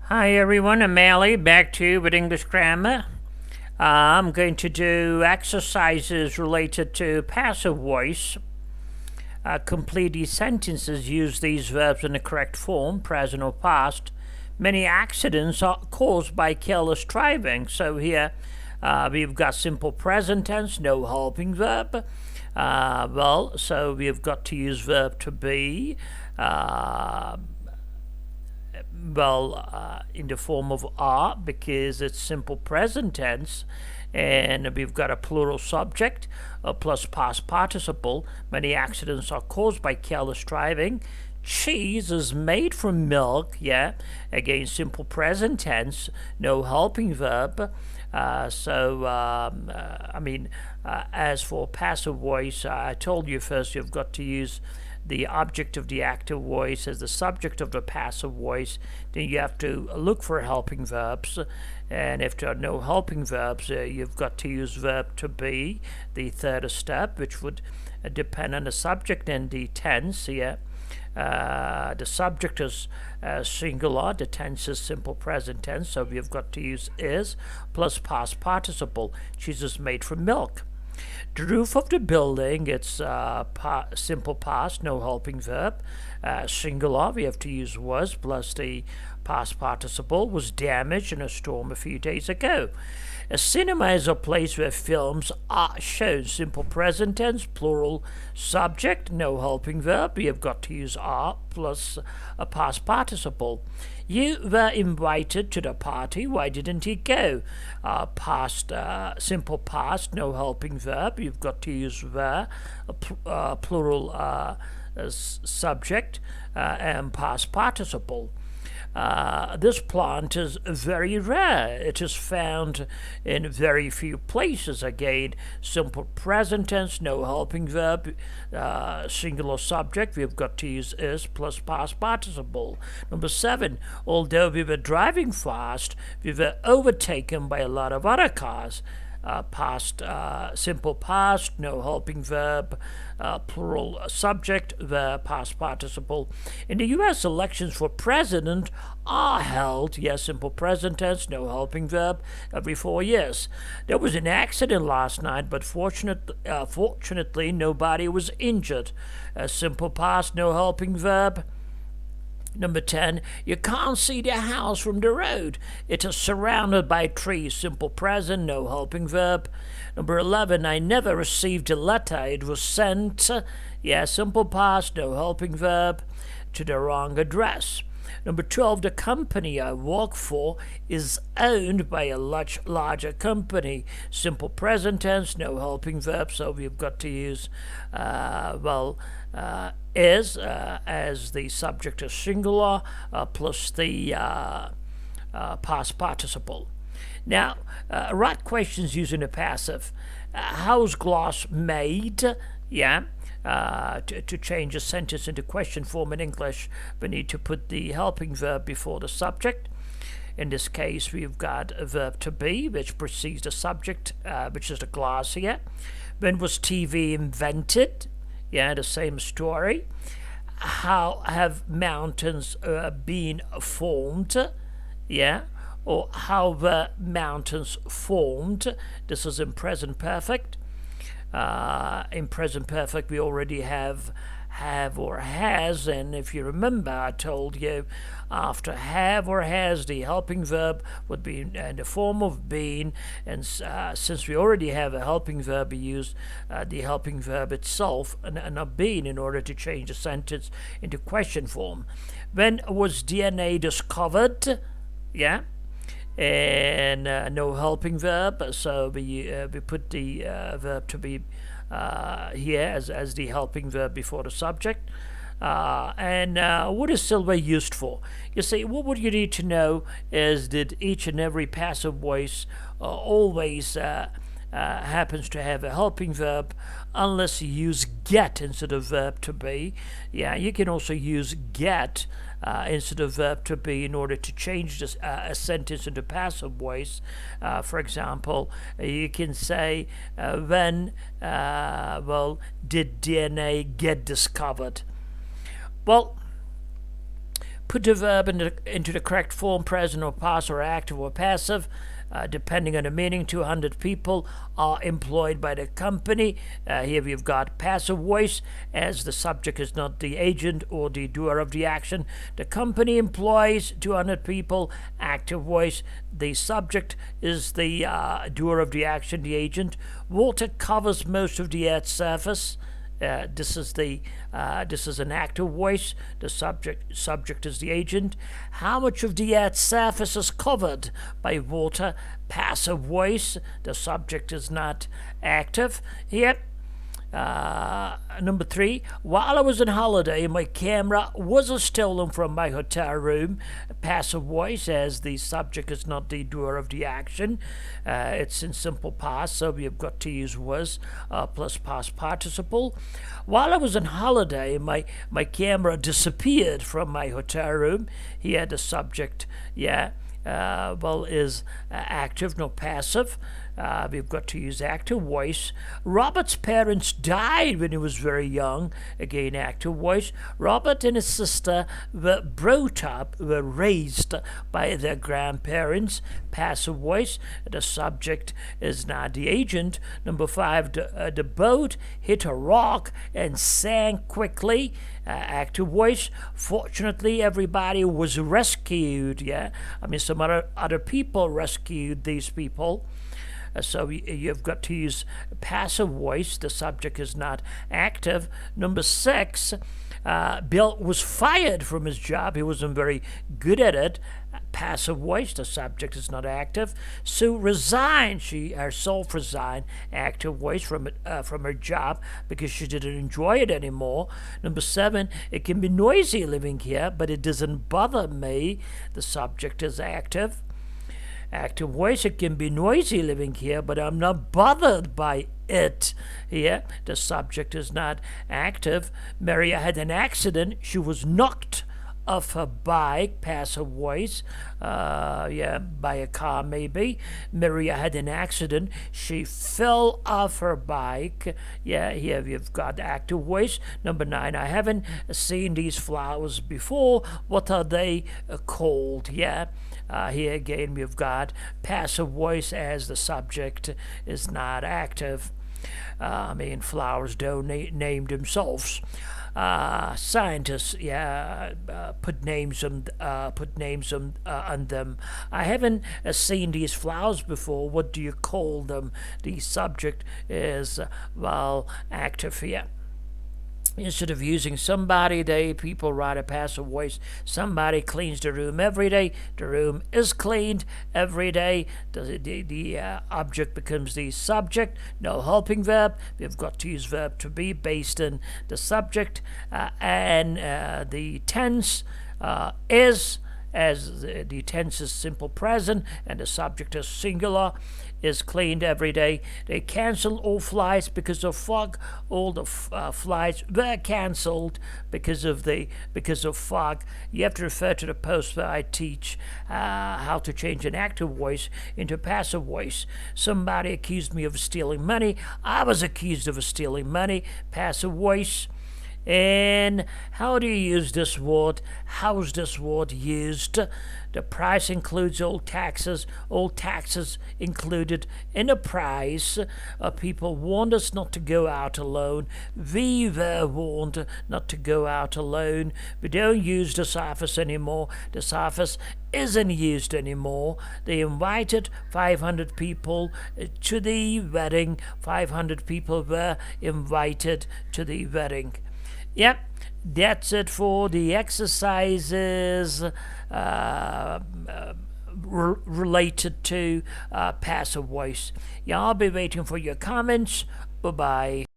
Hi everyone, I'm Ali, back to you with English grammar. I'm going to do exercises related to passive voice. Complete these sentences, use these verbs in the correct form, present or past. Many accidents are caused by careless driving. So here we've got simple present tense, no helping verb. So we've got to use verb to be. In the form of are because it's simple present tense, and we've got a plural subject plus past participle. Many accidents are caused by careless driving. Cheese is made from milk. Yeah, again, simple present tense, no helping verb. As for passive voice, I told you first you've got to use the object of the active voice as the subject of the passive voice. Then you have to look for helping verbs, and if there are no helping verbs, you've got to use verb to be, the third step, which would depend on the subject and the tense. Yeah. The subject is singular, the tense is simple present tense, so we've got to use is plus past participle. Cheese is made from milk. The roof of the building, it's simple past, no helping verb. Singular, we have to use was plus the past participle, was damaged in a storm a few days ago. A cinema is a place where films are shown. Simple present tense, plural subject, no helping verb. We have got to use are plus a past participle. You were invited to the party. Why didn't you go? Simple past, no helping verb. You've got to use were, plural subject, and past participle. This plant is very rare. It is found in very few places. Again, simple present tense, no helping verb, singular subject. We've got to use is plus past participle. Number 7, although we were driving fast, we were overtaken by a lot of other cars. Simple past, no helping verb, plural subject, the past participle. In the U.S., elections for president are held, yes, simple present tense, no helping verb, every 4 years. There was an accident last night, but fortunately nobody was injured. Simple past, no helping verb. Number 10, you can't see the house from the road. It is surrounded by trees. Simple present, no helping verb. Number 11, I never received a letter. It was sent, simple past, no helping verb, to the wrong address. Number 12, the company I work for is owned by a much larger company. Simple present tense, no helping verb, so we've got to use, is as the subject is singular plus the past participle. Now, write questions using a passive. How's glass made? To change a sentence into question form in English, we need to put the helping verb before the subject. In this case, we've got a verb to be, which precedes the subject, which is the glass here. When was TV invented? The same story. How have mountains been formed? Or how were mountains formed? This is in present perfect. In present perfect, we already have or has, and if you remember, I told you after have or has, the helping verb would be in the form of been, and since we already have a helping verb, we use the helping verb itself and not been in order to change the sentence into question form. When was DNA discovered? And no helping verb, so we put the verb to be here as the helping verb before the subject. What is silver used for? You see, what you need to know is that each and every passive voice always happens to have a helping verb unless you use get instead of verb to be. You can also use get instead of verb to be in order to change this, a sentence into passive voice. For example, you can say, when did DNA get discovered? Well, Put the verb into the correct form, present or past or active or passive. Depending on the meaning, 200 people are employed by the company. Here we've got passive voice, as the subject is not the agent or the doer of the action. The company employs 200 people. Active voice, the subject is the doer of the action, the agent. Water covers most of the Earth's surface. This is an active voice. The subject is the agent. How much of the Earth's surface is covered by water? Passive voice. The subject is not active here. Number 3, while I was on holiday, my camera was stolen from my hotel room. Passive voice, as the subject is not the doer of the action. It's in simple past, so we've got to use was plus past participle. While I was on holiday, my camera disappeared from my hotel room. Here the subject, is active, no passive. We've got to use active voice. Robert's parents died when he was very young. Again, active voice. Robert and his sister were raised by their grandparents. Passive voice. The subject is not the agent. Number 5, the boat hit a rock and sank quickly. Active voice. Fortunately, everybody was rescued. Some other people rescued these people. So you've got to use passive voice. The subject is not active. Number 6, Bill was fired from his job. He wasn't very good at it. Passive voice. The subject is not active. Sue resigned. She herself resigned. Active voice from her job because she didn't enjoy it anymore. Number 7, it can be noisy living here, but it doesn't bother me. The subject is active. Active voice, it can be noisy living here, but I'm not bothered by it. Here, the subject is not active. Maria had an accident. She was knocked off her bike. Passive voice, by a car maybe. Maria had an accident. She fell off her bike. Here we've got active voice. Number 9, I haven't seen these flowers before. What are they called? Here again we've got passive voice, as the subject is not active. Flowers don't name themselves. Scientists, put names on them. I haven't seen these flowers before. What do you call them? The subject is active here. Instead of using somebody, people write a passive voice. Somebody cleans the room every day. The room is cleaned every day. The object becomes the subject. No helping verb. We've got to use verb to be based on the subject. And the tense is, as the tense is simple present and the subject is singular, is cleaned every day. They cancel all flights because of fog. All the flights were cancelled because of fog. You have to refer to the post where I teach how to change an active voice into passive voice. Somebody accused me of stealing money. I was accused of stealing money. Passive voice. And how do you use this word? How is this word used? The price includes all taxes included in the price. People warned us not to go out alone. We were warned not to go out alone. We don't use this office anymore. This office isn't used anymore. They invited 500 people to the wedding. 500 people were invited to the wedding. Yep, that's it for the exercises related to passive voice. I'll be waiting for your comments. Bye-bye.